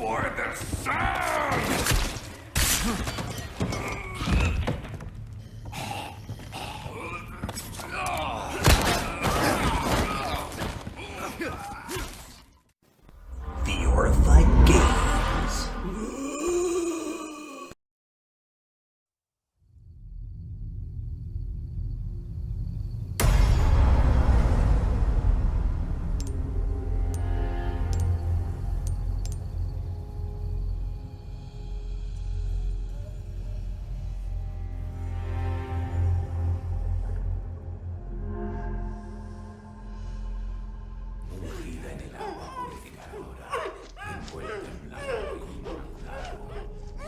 for the sun! VRified Games.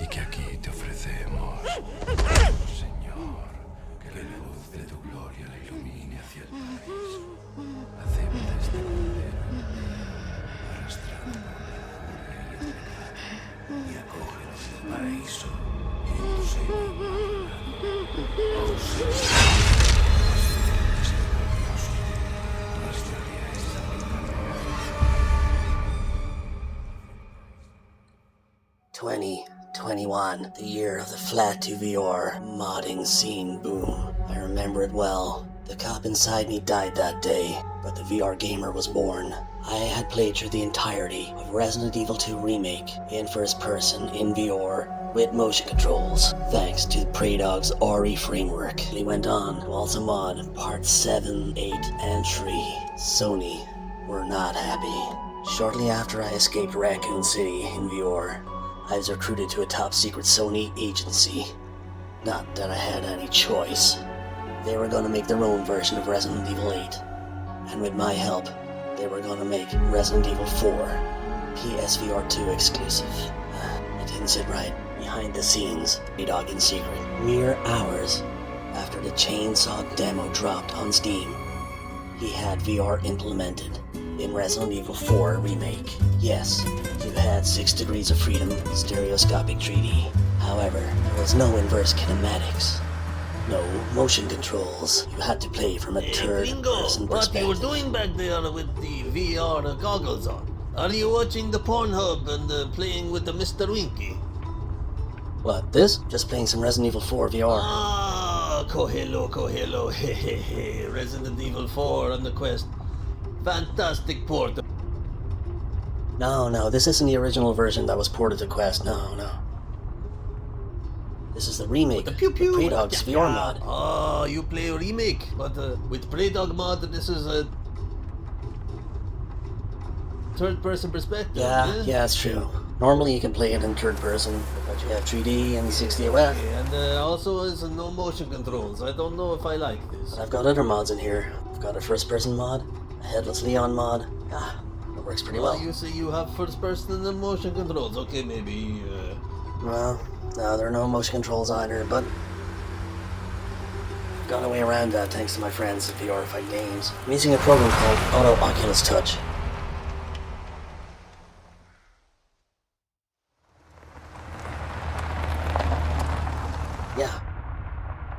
Y que aquí te ofrecemos, Señor, que la luz de tu gloria la ilumine hacia el paraíso. Acepta este cordero, arrastrando por la furia y el pecado, y acógenos en el paraíso y en tu seno inmaculado. Oh Señor, nuestra vida es sacrificada. 2021, the year of the Flat to VR modding scene boom. I remember it well. The cop inside me died that day, but the VR gamer was born. I had played through the entirety of Resident Evil 2 Remake in first person in VR with motion controls, thanks to Predog's REFramework. He went on to also mod parts 7, 8, and 3. Sony were not happy. Shortly after I escaped Raccoon City in VR, I was recruited to a top-secret Sony agency. Not that I had any choice. They were going to make their own version of Resident Evil 8. And with my help, they were going to make Resident Evil 4 PSVR 2 exclusive. It didn't sit right. Behind the scenes, Predog in secret. Mere hours after the Chainsaw demo dropped on Steam, he had VR implemented in Resident Evil 4 Remake. Yes, you had 6 degrees of freedom, stereoscopic 3D. However, there was no inverse kinematics, no motion controls. You had to play from a third-person perspective. What you were doing back there with the VR goggles on? Are you watching the Pornhub and playing with the Mr. Winky? What, this? Just playing some Resident Evil 4 VR. Ah, Kohelo, hehehe, Resident Evil 4 on the Quest. Fantastic port. No, this isn't the original version that was ported to Quest. No. This is the remake The Pew Pew. with Predog's VR mod. Ah, you play a remake, but with Predog mod, this is a third-person perspective. Yeah, that's true. Normally you can play it in third person, but you have 3D and 60 FPS. Okay, and also is no motion controls. I don't know if I like this. But I've got other mods in here. I've got a first-person mod, a Headless Leon mod. It works pretty well. You say you have first-person and motion controls. Okay, maybe. Well, no, there are no motion controls either, but I've got a way around that thanks to my friends at VRified Games. I'm using a program called Auto Oculus Touch. Yeah,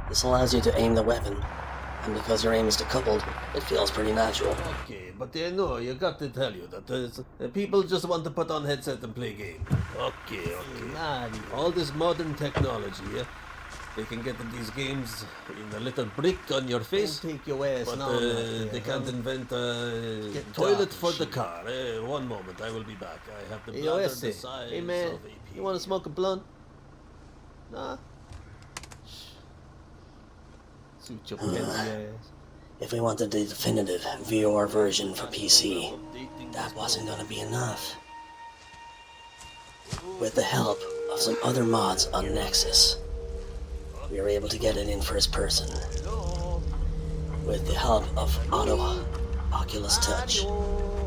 this allows you to aim the weapon, and because your aim is decoupled, it feels pretty natural. Okay, but no, you got to tell you that people just want to put on headset and play game. Okay. Man, all this modern technology, they can get these games in a little brick on your face. Take your ass But now, they can't invent a toilet for the car. One moment, I will be back. I have the Hey, bladder Oeste. the size Hey, man, of a pea. you want to smoke a blunt? Nah. Suit your pansy ass. If we wanted the definitive VR version for PC, that wasn't gonna be enough. With the help of some other mods on Nexus, we were able to get it in first person. With the help of Auto Oculus Touch,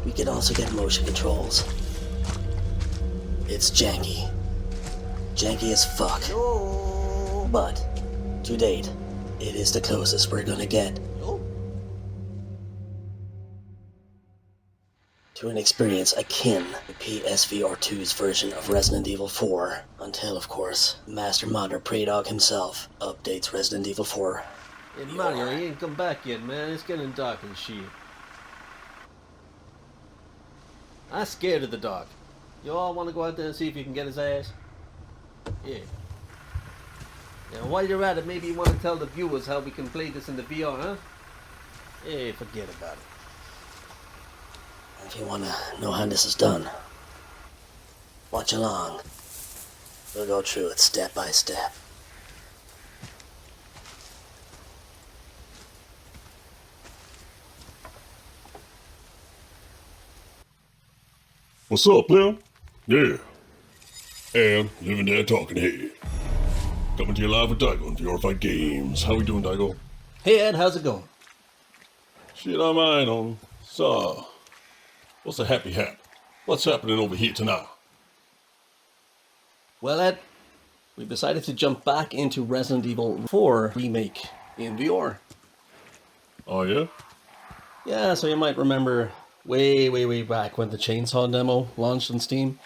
we could also get motion controls. It's janky. Janky as fuck. But, to date, it is the closest we're gonna get to an experience akin to PSVR 2's version of Resident Evil 4, until, of course, Master Modder Predog himself updates Resident Evil 4. Hey, Mario, he ain't come back yet, man. It's getting dark and shit. I'm scared of the dark. You all want to go out there and see if you can get his ass? Yeah. Now, while you're at it, maybe you want to tell the viewers how we can play this in the VR, huh? Yeah, forget about it. If you want to know how this is done, watch along. We'll go through it step by step. What's up, Leon? Yeah. And living there talking head. Coming to you live with Daigo on VRified Games. How we doing, Daigo? Hey, Ed, how's it going? Shit, I'm eyeing on. So, what's a happy hap? What's happening over here tonight? Well, Ed, we've decided to jump back into Resident Evil 4 Remake in VR. Oh, yeah? Yeah, so you might remember way back when the Chainsaw demo launched on Steam.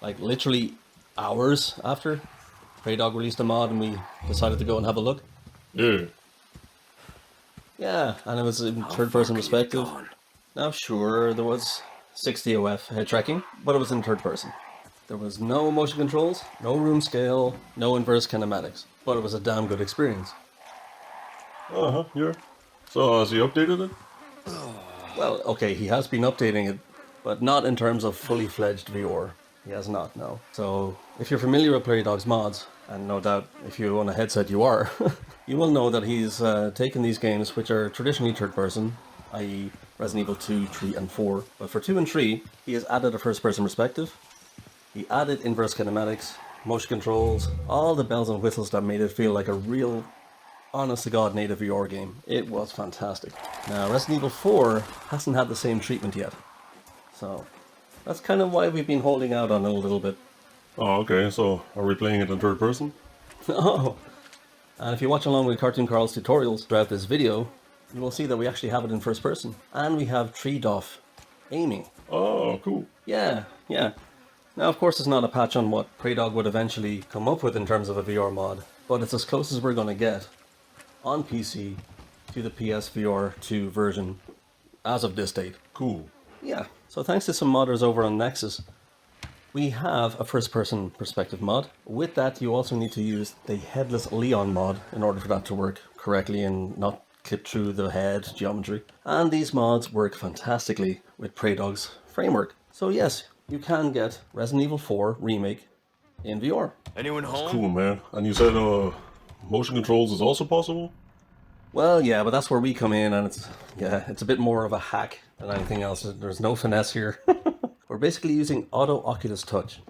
Like, literally hours after PreyDog released a mod and we decided to go and have a look. Yeah. Yeah, and it was in third-person perspective. Now, sure, there was 60 OF head tracking, but it was in third person. There was no motion controls, no room scale, no inverse kinematics, but it was a damn good experience. Uh-huh, yeah. So, has he updated it? Well, okay, he has been updating it, but not in terms of fully fledged VR. He has not, no. So, if you're familiar with PreyDog's mods, and no doubt if you own a headset you are, you will know that he's taken these games, which are traditionally third person, i.e. Resident Evil 2, 3, and 4. But for 2 and 3, he has added a first person perspective. He added inverse kinematics, motion controls, all the bells and whistles that made it feel like a real, honest to God native VR game. It was fantastic. Now, Resident Evil 4 hasn't had the same treatment yet. So, that's kind of why we've been holding out on it a little bit. Oh, okay. So, are we playing it in third person? Oh! And if you watch along with Cartoon Carl's tutorials throughout this video, you will see that we actually have it in first person. And we have 3-DoF aiming. Oh, cool. Yeah. Now, of course, it's not a patch on what PreyDog would eventually come up with in terms of a VR mod, but it's as close as we're going to get on PC to the PSVR 2 version as of this date. Cool. Yeah, so thanks to some modders over on Nexus, we have a first-person perspective mod. With that, you also need to use the Headless Leon mod in order for that to work correctly and not clip through the head geometry. And these mods work fantastically with PreyDog's framework. So yes, you can get Resident Evil 4 Remake in VR. Anyone home? Cool, man. And you said, motion controls is also possible? Well, yeah, but that's where we come in, and it's a bit more of a hack than anything else. There's no finesse here. We're basically using Auto Oculus Touch,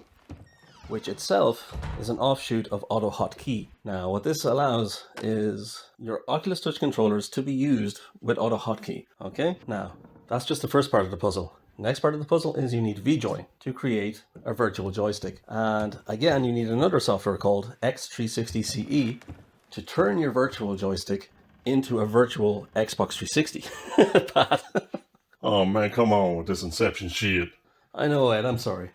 which itself is an offshoot of Auto Hotkey. Now, what this allows is your Oculus Touch controllers to be used with Auto Hotkey. Okay? Now, that's just the first part of the puzzle. Next part of the puzzle is you need VJoy to create a virtual joystick. And again, you need another software called X360CE to turn your virtual joystick into a virtual Xbox 360 pad. Oh, man, come on with this Inception shit. I know, Ed, I'm sorry.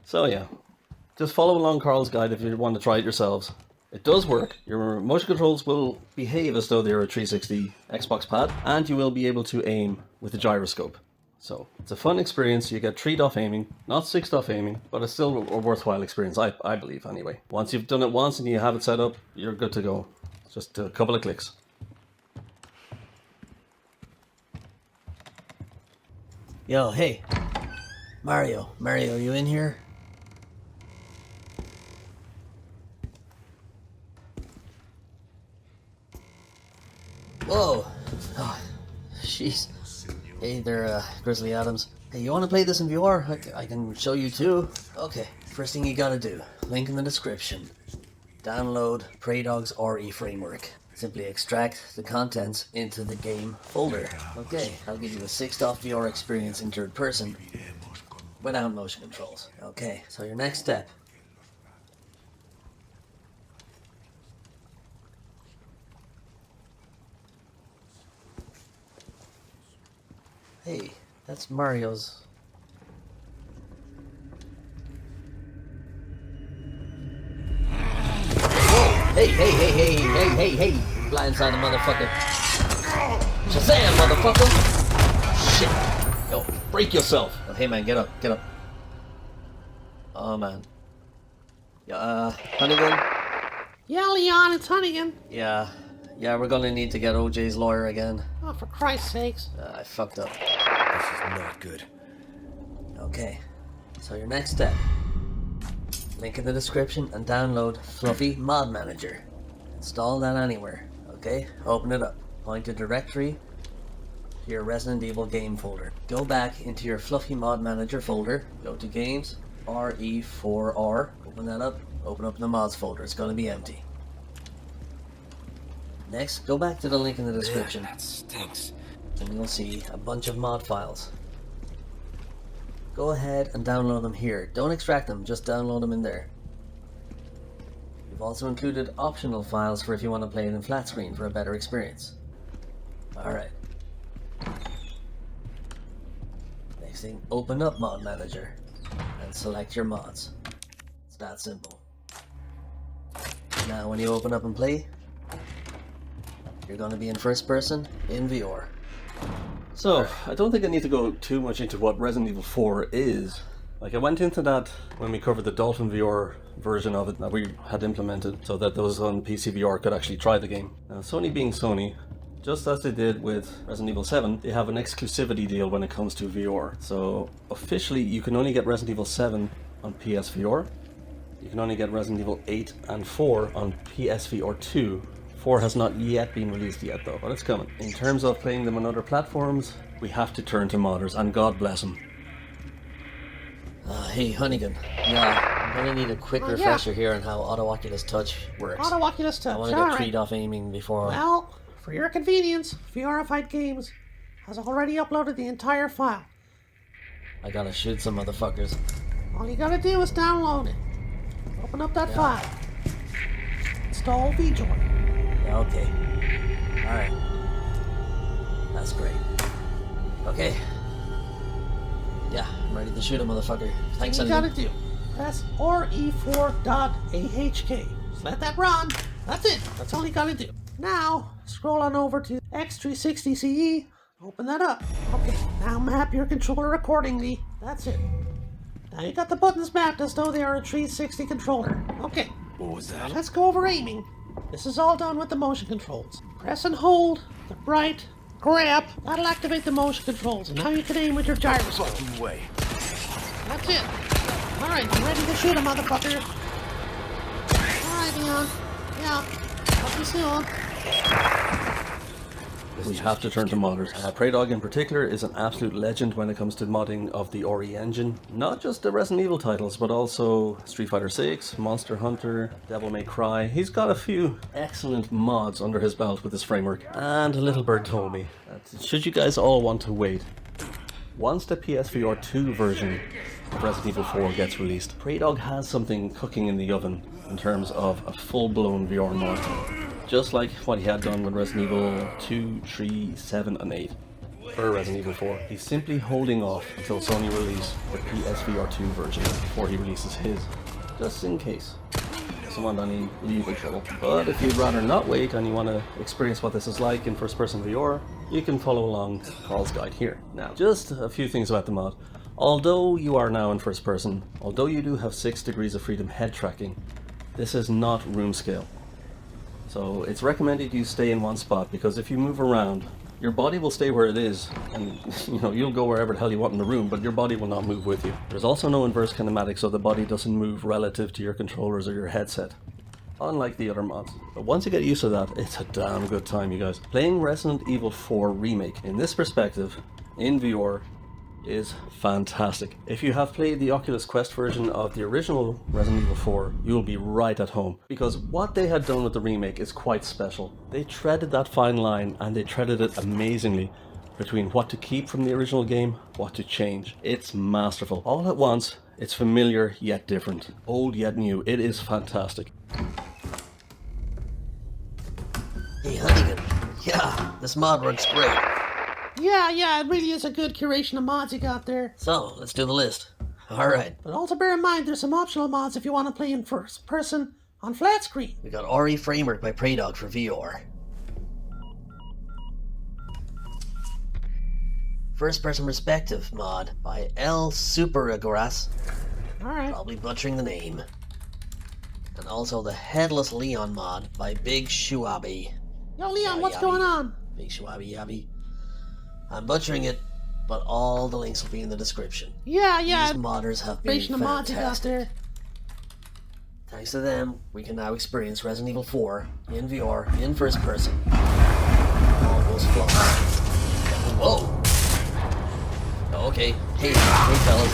So yeah, just follow along Carl's guide if you want to try it yourselves. It does work. Your motion controls will behave as though they're a 360 Xbox pad, and you will be able to aim with the gyroscope. So it's a fun experience. You get 3-DoF aiming, not 6-DoF aiming, but it's still a worthwhile experience, I believe anyway. Once you've done it once and you have it set up, you're good to go. Just a couple of clicks. Yo, hey. Mario, you in here? Whoa. Oh, jeez. Hey there, Grizzly Adams. Hey, you want to play this in VR? I can show you too. Okay, first thing you gotta do, link in the description. Download PreyDog's REFramework. Simply extract the contents into the game folder. Okay, I'll give you a 6-DoF VR experience in third person without motion controls. Okay, so your next step. Hey, that's Mario's. Hey, blindside the motherfucker. Shazam, motherfucker! Shit. Yo, break yourself. Oh, hey man, get up. Oh man. Yeah, Handgun? Yeah, Leon, it's Handgun. Yeah, we're gonna need to get OJ's lawyer again. Oh, for Christ's sakes. I fucked up. This is not good. Okay, so your next step. Link in the description and download Fluffy Mod Manager. Install that anywhere, okay? Open it up. Point to directory to your Resident Evil game folder. Go back into your Fluffy Mod Manager folder, go to Games, RE4R, open that up, open up the mods folder, it's going to be empty. Next, go back to the link in the description. That stinks. And you'll see a bunch of mod files. Go ahead and download them here. Don't extract them, just download them in there. We've also included optional files for if you want to play it in Flatscreen for a better experience. Alright. Next thing, open up Mod Manager and select your mods. It's that simple. Now when you open up and play, you're going to be in first person in VR. So, I don't think I need to go too much into what Resident Evil 4 is. Like, I went into that when we covered the Dolphin VR version of it that we had implemented so that those on PC VR could actually try the game. Now, Sony being Sony, just as they did with Resident Evil 7, they have an exclusivity deal when it comes to VR. So, officially, you can only get Resident Evil 7 on PSVR. You can only get Resident Evil 8 and 4 on PSVR 2. 4 has not yet been released yet though, but it's coming. In terms of playing them on other platforms, we have to turn to modders, and God bless them. Hey, Handgun. Yeah, I'm gonna need a quick refresher here on how Auto Oculus Touch works. Auto Oculus Touch, I want to get treed off aiming before... Well, for your convenience, VRified Games has already uploaded the entire file. I gotta shoot some motherfuckers. All you gotta do is download it. Open up that file. Install VJoy. Yeah, okay. Alright. That's great. Okay. Yeah, I'm ready to shoot a motherfucker. Thanks, All you gotta Handgun. do, press RE4.AHK. Just let that run. That's it. That's all you gotta do. Now, scroll on over to X360CE. Open that up. Okay, now map your controller accordingly. That's it. Now you got the buttons mapped as though they are a 360 controller. Okay. What was Now that? let's go over aiming. This is all done with the motion controls. Press and hold the right grab. That'll activate the motion controls. And now you can aim with your gyroscope. Fucking way. That's it. Alright, I'm ready to shoot a motherfucker. Alright, Leon. Yeah. Talk you soon. We have to turn to modders. Praydog in particular is an absolute legend when it comes to modding of the RE engine. Not just the Resident Evil titles, but also Street Fighter 6, Monster Hunter, Devil May Cry. He's got a few excellent mods under his belt with this framework. And a little bird told me that should you guys all want to wait, once the PSVR 2 version of Resident Evil 4 gets released, Praydog has something cooking in the oven in terms of a full-blown VR mod. Just like what he had done with Resident Evil 2, 3, 7 and 8 for Resident Evil 4. He's simply holding off until Sony release the PSVR 2 version before he releases his, just in case he doesn't want any legal trouble. But if you'd rather not wait and you want to experience what this is like in first person VR, you can follow along Carl's guide here. Now, just a few things about the mod. Although you are now in first person, although you do have 6 degrees of freedom head tracking, this is not room scale. So it's recommended you stay in one spot, because if you move around, your body will stay where it is, and you'll go wherever the hell you want in the room, but your body will not move with you. There's also no inverse kinematics, so the body doesn't move relative to your controllers or your headset, unlike the other mods. But once you get used to that, it's a damn good time, you guys. Playing Resident Evil 4 Remake in this perspective, in VR, is fantastic. If you have played the Oculus Quest version of the original Resident Evil 4, you'll be right at home, because what they had done with the remake is quite special. They treaded that fine line, and they treaded it amazingly between what to keep from the original game, what to change. It's masterful. All at once, it's familiar yet different, old yet new. It is fantastic. Hey, Handgun. Yeah, this mod works great. Yeah, it really is a good curation of mods you got there. So, let's do the list. Alright. But also bear in mind there's some optional mods if you want to play in first person on flat screen. We got REFramework by Praydog for VR. First person perspective mod by El Superagras. Alright. Probably butchering the name. And also the Headless Leon mod by Big Shuabi. Yo, Leon, what's Yabi. going on? Big Shuabi Yabi. I'm butchering it, but all the links will be in the description. Yeah. These modders have been Creation of mods you got fantastic. there. Thanks to them, we can now experience Resident Evil 4 in VR, in first person. All goes flawless. Whoa! Okay, hey fellas.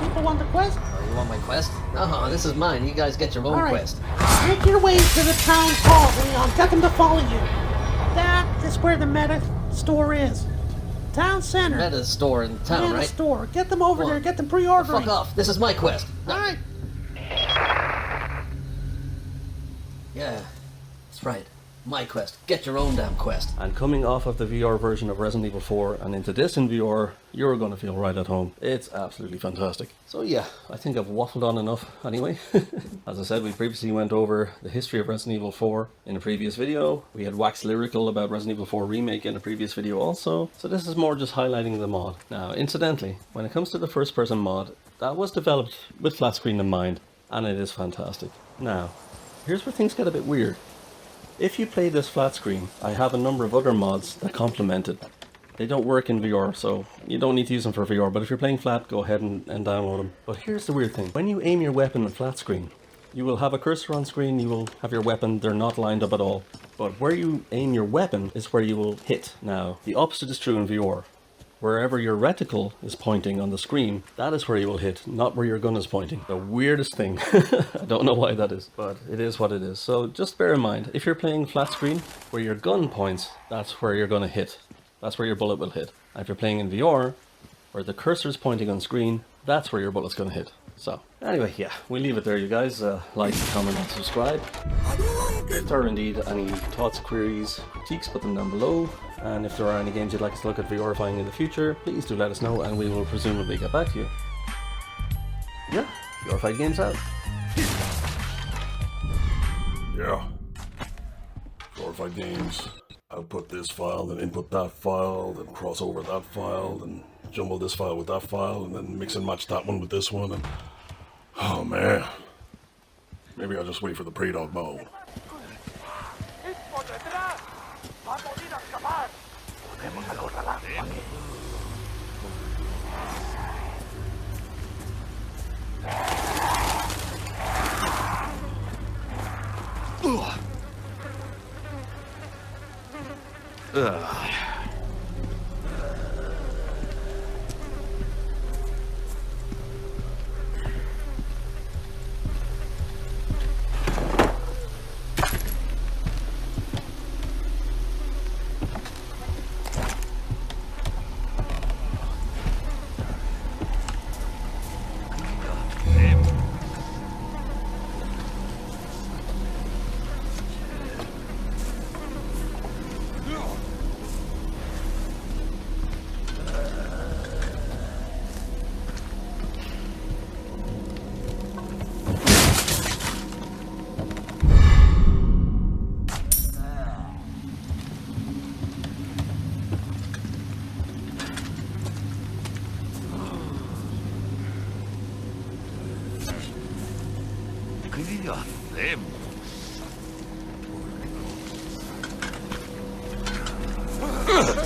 People want the quest? Oh, you want my quest? This is mine. You guys get your own Alright. quest. Make your way to the town hall, Leon. Get them to follow you. That is where the meta store is. Town center. Meta store in town, Meta right? store. Get them over Come there. on. Get them pre-ordering. Fuck off. This is my quest. Alright. Yeah, that's right. My quest. Get your own damn quest. And coming off of the VR version of Resident Evil 4 and into this in VR, you're going to feel right at home. It's absolutely fantastic. So yeah, I think I've waffled on enough anyway. As I said, we previously went over the history of Resident Evil 4 in a previous video. We had waxed lyrical about Resident Evil 4 Remake in a previous video also. So this is more just highlighting the mod. Now, incidentally, when it comes to the first person mod, that was developed with Flatscreen in mind, and it is fantastic. Now, here's where things get a bit weird. If you play this flat screen, I have a number of other mods that complement it. They don't work in VR, so you don't need to use them for VR, but if you're playing flat, go ahead and download them. But here's the weird thing. When you aim your weapon at flat screen, you will have a cursor on screen, you will have your weapon, they're not lined up at all. But where you aim your weapon is where you will hit. Now, the opposite is true in VR. Wherever your reticle is pointing on the screen, that is where you will hit, not where your gun is pointing. The weirdest thing. I don't know why that is, but it is what it is. So just bear in mind, if you're playing flat screen, where your gun points, that's where you're going to hit. That's where your bullet will hit. And if you're playing in VR, where the cursor is pointing on screen, that's where your bullet's going to hit. So, anyway, yeah, we leave it there, you guys. Like, comment, and subscribe. If there are indeed any thoughts, queries, critiques, put them down below. And if there are any games you'd like us to look at VRifying in the future, please do let us know and we will presumably get back to you. Yeah, VRified Games out. Yeah. VRified Games. Output this file, then input that file, then cross over that file, then jumble this file with that file, and then mix and match that one with this one, and... Oh man. Maybe I'll just wait for the Prey-Dog mode.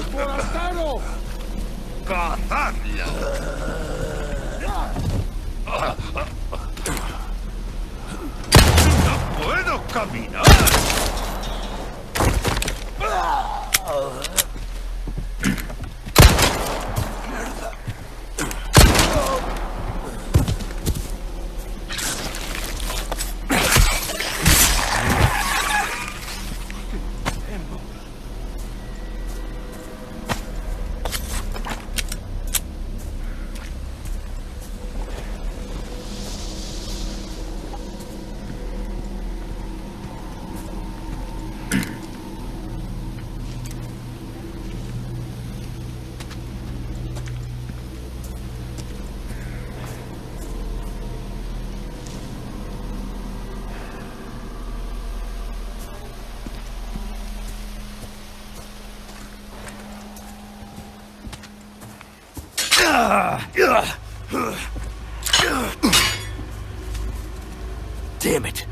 ¿Qué hacemos? ¡Cazadla! ¡No puedo caminar! Damn it!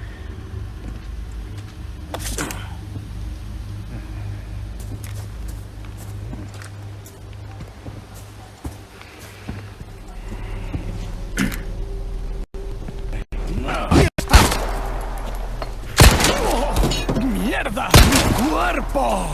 ¡Mierda! ¡Cuerpo!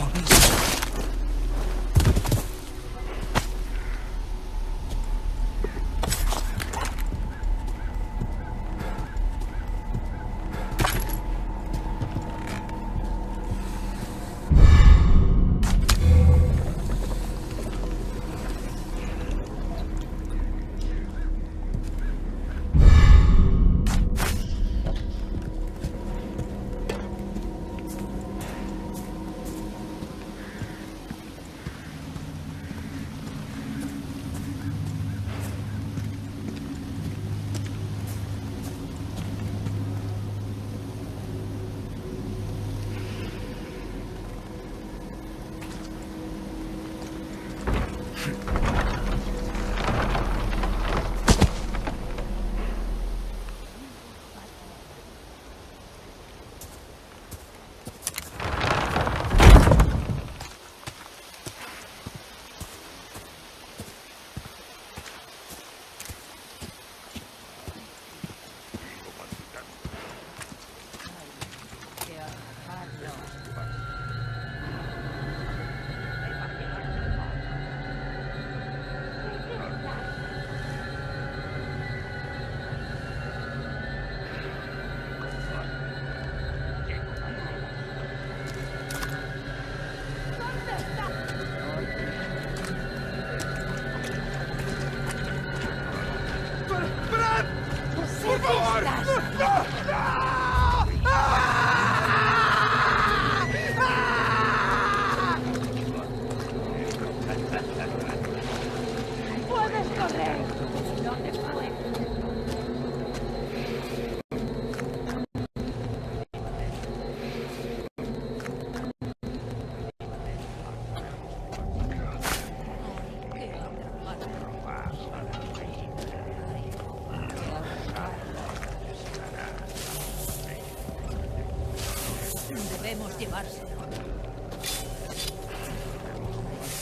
Debemos llevárselo.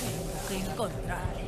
Tengo que encontrarlo.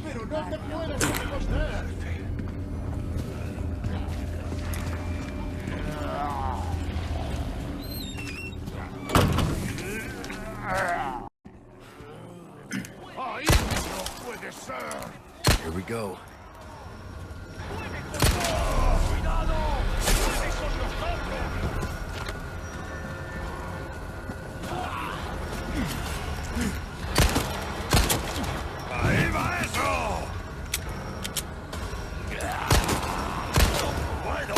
Pero no te puedes esconder. ¡Ahí no puede ser! Here we go. ¡Cuidado! ¡Viene con nosotros! ¡Ahí va eso! ¡Bueno!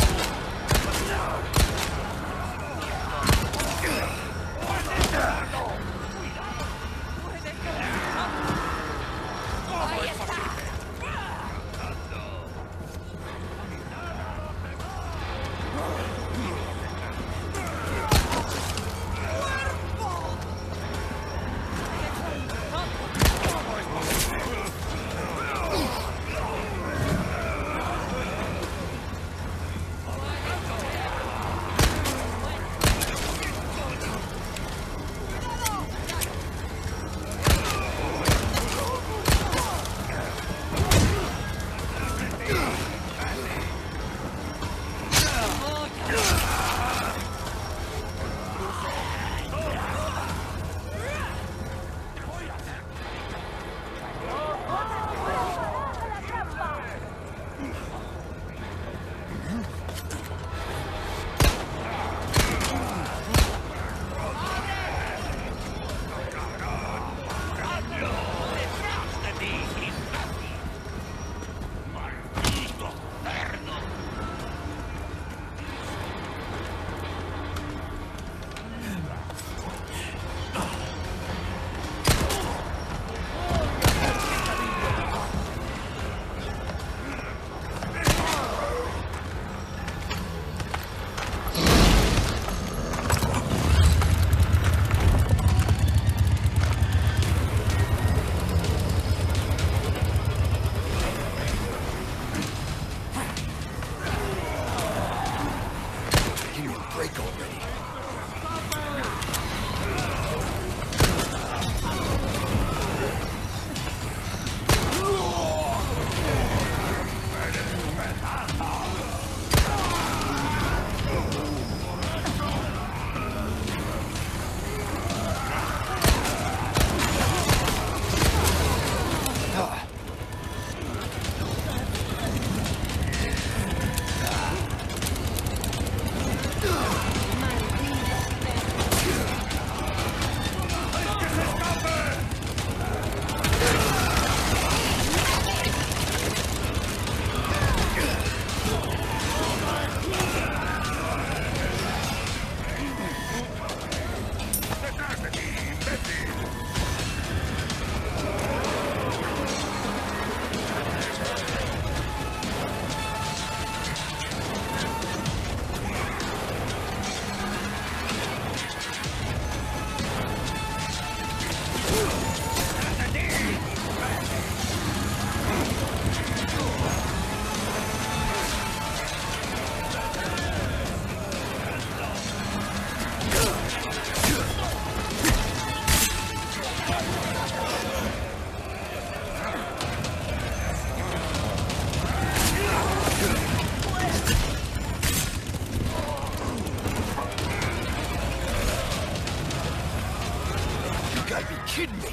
kidding me?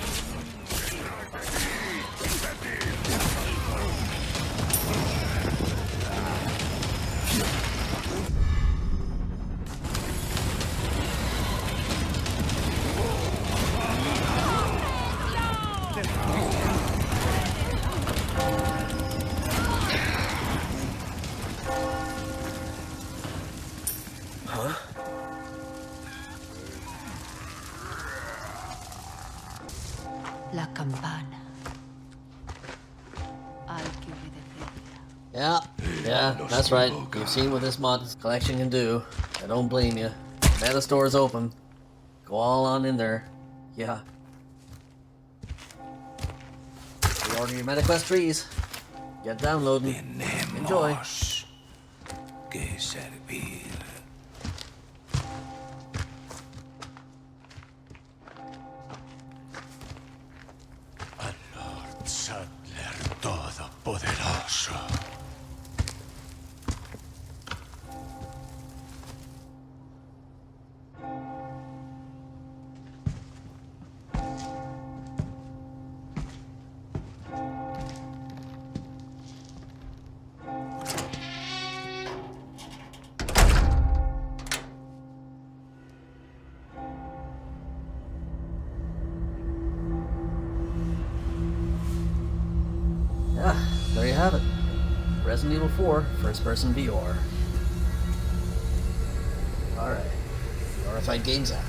La campana. Hay que obedecerla. Yeah, that's right. You've seen what this mod collection can do. I don't blame you. Meta store's open. Go all on in there. Yeah. Pre-order your MetaQuest trees. Get downloading. Enjoy. Tenemos que servir. Al Lord Saddler Todopoderoso. Yeah, there you have it. Resident Evil 4 first-person VR. Alright. VRified Games app.